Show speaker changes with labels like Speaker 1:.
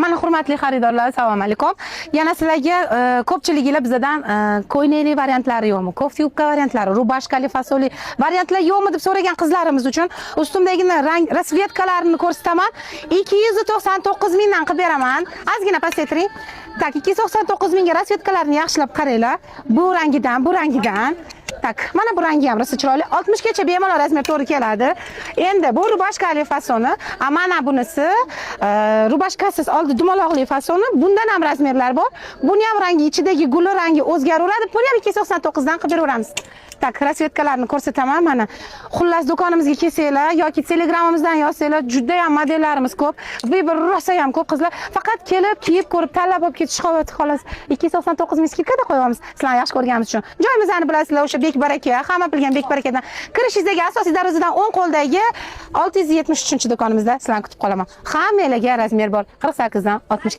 Speaker 1: Mana hurmatli xaridorlar, assalomu alaykum. Yana sizlarga ko'pchiliginglar bizdan ko'ynakli variantlari yo'qmi? Kofta yubka variantlari, rubashkali, fasoli variantlar yo'qmi deb so'ragan qizlarimiz uchun ustimdagi rang rasvetkalarini ko'rsataman. 299 mingdan qilib beraman. Ozgina pasaytiring. Tak, 299 mingga rasvetkalarni yaxshilab qaranglar. Bu rangidan, bu rangidan. Tak, mana bu rangi ham rosa chiroyli. 60 gacha bemalol razmer to'g'ri keladi. Endi bu rubashkali fasoni, mana bunisi rubashkasiz oldi dumaloqli fasoni. Bundan ham razmerlar bor. Buni ham rangi ichidagi gul rangi o'zgaraveradi. Buni ham 299 dan qilib beraveramiz. Tak, rasvetkalarni ko'rsataman mana. Xullas do'konimizga kelsanglar yoki telegramimizdan yozsanglar, juda ham modellarimiz ko'p. Bir rosa ham ko'p qizlar. Faqat kelib, kiyib ko'rib, tanlab olib ketish qoladi xolos. 299 ming skidkada qo'yamiz. Sizlarni yaxshi ko'rganimiz uchun. Joyimizni bilasizlar, o'sha Bek Baraka, hamma bilgan Bek Barakadan kirishingizdagi asosiy darajadan 10 qo'ldagi 673-do'konimizda sizlarni kutib qolaman. Hammalarga razmer bor. 48 dan 60